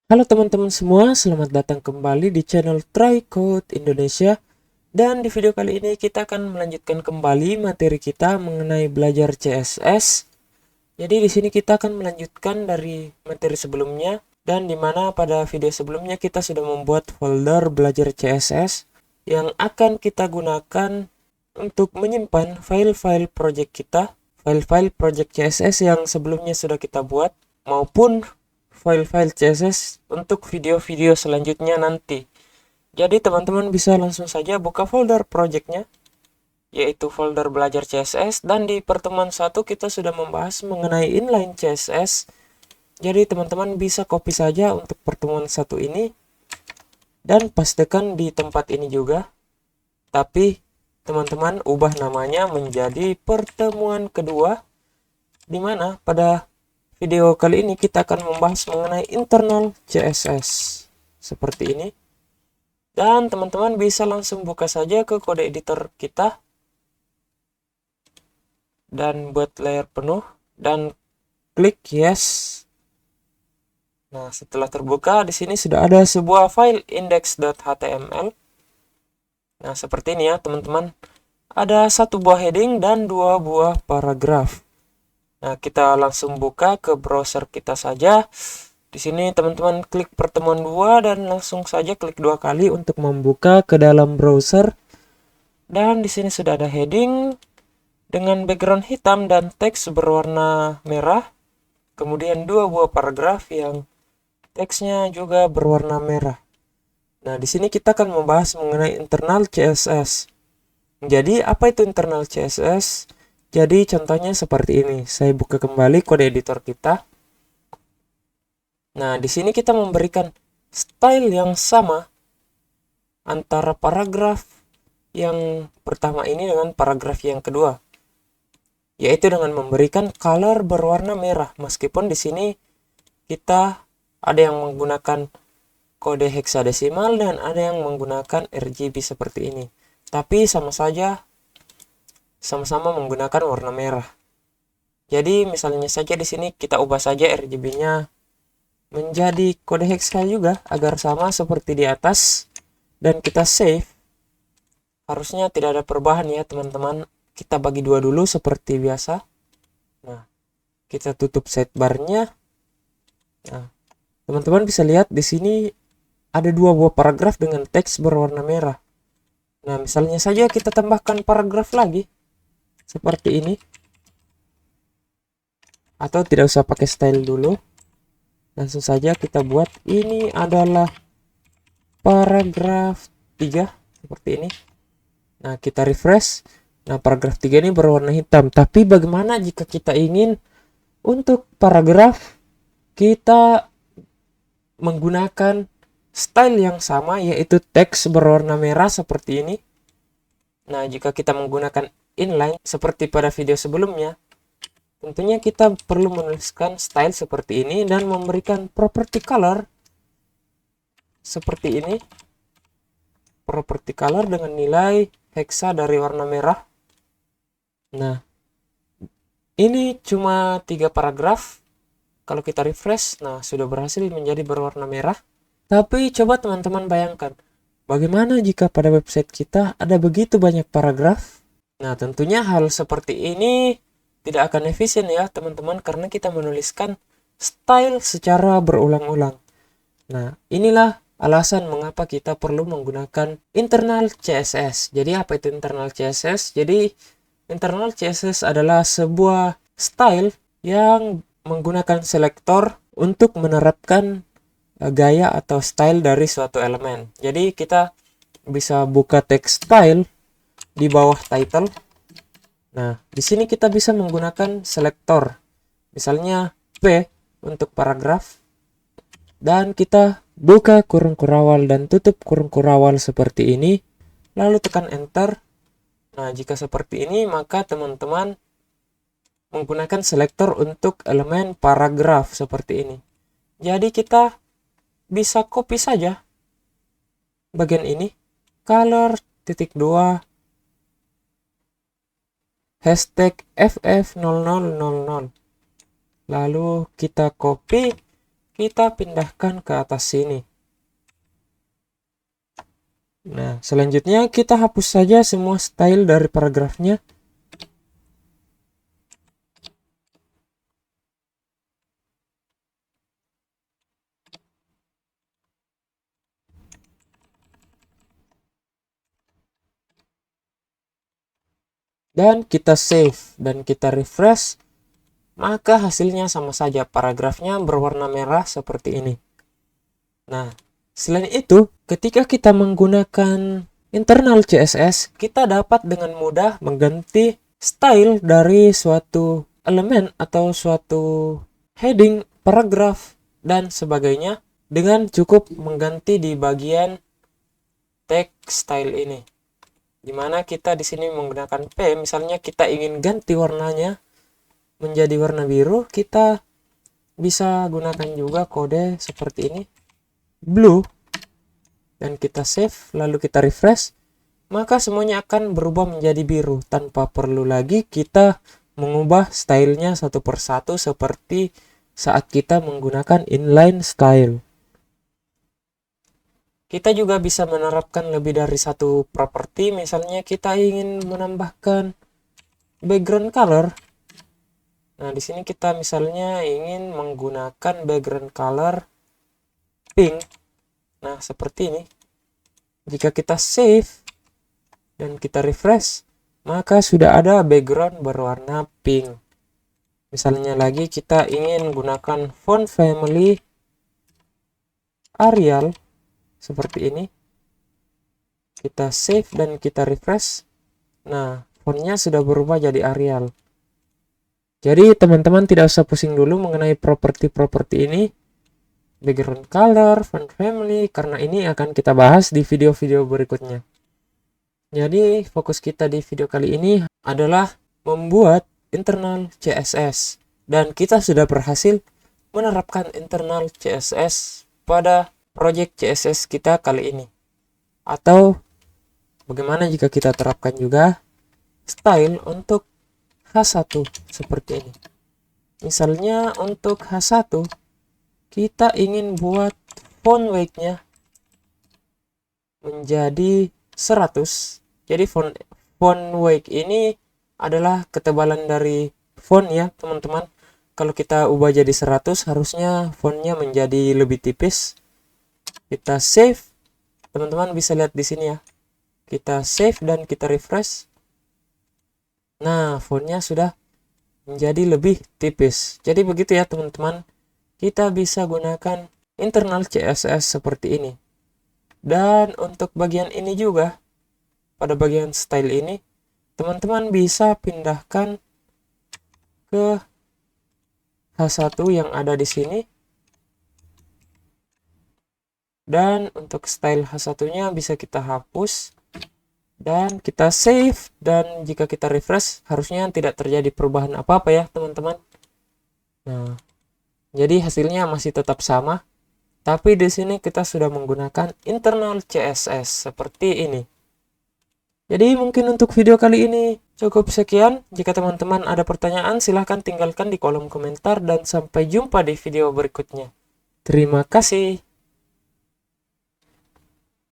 Halo teman-teman semua, selamat datang kembali di channel Try Code Indonesia. Dan di video kali ini kita akan melanjutkan kembali materi kita mengenai belajar CSS. Jadi di sini kita akan melanjutkan dari materi sebelumnya, dan dimana pada video sebelumnya kita sudah membuat folder belajar CSS yang akan kita gunakan untuk menyimpan file-file project kita, file-file project CSS yang sebelumnya sudah kita buat, maupun file-file CSS untuk video-video selanjutnya nanti. Jadi teman-teman bisa langsung saja buka folder projectnya, yaitu folder belajar CSS, dan di pertemuan 1 kita sudah membahas mengenai inline CSS. Jadi teman-teman bisa copy saja untuk pertemuan 1 ini, dan pastikan di tempat ini juga. Tapi teman-teman ubah namanya menjadi pertemuan kedua, di mana pada video kali ini kita akan membahas mengenai internal CSS seperti ini. Dan teman-teman bisa langsung buka saja ke kode editor kita dan buat layer penuh dan klik yes. Nah, setelah terbuka di sini sudah ada sebuah file index.html. Nah, seperti ini ya, teman-teman. Ada satu buah heading dan dua buah paragraf. Nah, kita langsung buka ke browser kita saja. Di sini teman-teman klik pertemuan 2 dan langsung saja klik 2 kali untuk membuka ke dalam browser. Dan di sini sudah ada heading dengan background hitam dan teks berwarna merah. Kemudian dua buah paragraf yang teksnya juga berwarna merah. Nah, di sini kita akan membahas mengenai internal CSS. Jadi, apa itu internal CSS? Jadi, contohnya seperti ini. Saya buka kembali kode editor kita. Nah, di sini kita memberikan style yang sama antara paragraf yang pertama ini dengan paragraf yang kedua, yaitu dengan memberikan color berwarna merah. Meskipun di sini kita ada yang menggunakan kode heksadesimal dan ada yang menggunakan RGB seperti ini, tapi sama-sama menggunakan warna merah. Jadi misalnya saja di sini kita ubah saja RGB-nya menjadi kode hexa juga agar sama seperti di atas, dan kita save. Harusnya tidak ada perubahan ya teman-teman. Kita bagi dua dulu seperti biasa. Nah, kita tutup sidebar-nya. Nah, teman-teman bisa lihat di sini ada dua buah paragraf dengan teks berwarna merah. Nah, misalnya saja kita tambahkan paragraf lagi seperti ini, atau tidak usah pakai style dulu, langsung saja kita buat ini adalah paragraf 3 seperti ini. Nah, kita refresh. Nah, paragraf 3 ini berwarna hitam. Tapi bagaimana jika kita ingin untuk paragraf kita menggunakan style yang sama, yaitu teks berwarna merah seperti ini? Nah, jika kita menggunakan inline seperti pada video sebelumnya, tentunya kita perlu menuliskan style seperti ini dan memberikan property color seperti ini. Property color dengan nilai hexa dari warna merah. Nah, ini cuma 3 paragraf. Kalau kita refresh, nah sudah berhasil menjadi berwarna merah. Tapi coba teman-teman bayangkan, bagaimana jika pada website kita ada begitu banyak paragraf? Nah, tentunya hal seperti ini tidak akan efisien ya teman-teman, karena kita menuliskan style secara berulang-ulang. Nah, inilah alasan mengapa kita perlu menggunakan internal CSS. Jadi apa itu internal CSS? Jadi internal CSS adalah sebuah style yang menggunakan selektor untuk menerapkan gaya atau style dari suatu elemen. Jadi kita bisa buka text style di bawah title. Nah, di sini kita bisa menggunakan selektor. Misalnya P untuk paragraf, dan kita buka kurung kurawal dan tutup kurung kurawal seperti ini, lalu tekan enter. Nah, jika seperti ini maka teman-teman menggunakan selektor untuk elemen paragraf seperti ini. Jadi kita bisa copy saja bagian ini, color -2 hashtag FF0000, lalu kita copy kita pindahkan ke atas sini. Nah, selanjutnya kita hapus saja semua style dari paragrafnya. Dan kita save dan kita refresh, maka hasilnya sama saja, paragrafnya berwarna merah seperti ini. Nah, selain itu, ketika kita menggunakan internal CSS, kita dapat dengan mudah mengganti style dari suatu elemen atau suatu heading, paragraf, dan sebagainya dengan cukup mengganti di bagian tag style ini. Dimana kita di sini menggunakan P, misalnya kita ingin ganti warnanya menjadi warna biru, kita bisa gunakan juga kode seperti ini, blue, dan kita save lalu kita refresh, maka semuanya akan berubah menjadi biru tanpa perlu lagi kita mengubah stylenya satu persatu seperti saat kita menggunakan inline style. Kita juga bisa menerapkan lebih dari satu properti, misalnya kita ingin menambahkan background color. Nah, di sini kita misalnya ingin menggunakan background color pink. Nah, seperti ini. Jika kita save dan kita refresh, maka sudah ada background berwarna pink. Misalnya lagi kita ingin menggunakan font family Arial seperti ini. Kita save dan kita refresh. Nah, fontnya sudah berubah jadi Arial. Jadi teman-teman tidak usah pusing dulu mengenai properti-properti ini, background color, font family, karena ini akan kita bahas di video-video berikutnya. Jadi fokus kita di video kali ini adalah membuat internal CSS, dan kita sudah berhasil menerapkan internal CSS pada project CSS kita kali ini. Atau bagaimana jika kita terapkan juga style untuk H1 seperti ini. Misalnya untuk H1 kita ingin buat font weight-nya menjadi 100. Jadi font weight ini adalah ketebalan dari font ya, teman-teman. Kalau kita ubah jadi 100, harusnya fontnya menjadi lebih tipis. Kita save. Teman-teman bisa lihat di sini ya. Kita save dan kita refresh. Nah, fontnya sudah menjadi lebih tipis. Jadi begitu ya teman-teman. Kita bisa gunakan internal CSS seperti ini. Dan untuk bagian ini juga, pada bagian style ini, teman-teman bisa pindahkan ke H1 yang ada di sini. Dan untuk style H1-nya bisa kita hapus. Dan kita save, dan jika kita refresh harusnya tidak terjadi perubahan apa-apa ya teman-teman. Nah, jadi hasilnya masih tetap sama, tapi di sini kita sudah menggunakan internal CSS seperti ini. Jadi mungkin untuk video kali ini cukup sekian. Jika teman-teman ada pertanyaan silahkan tinggalkan di kolom komentar, dan sampai jumpa di video berikutnya. Terima kasih.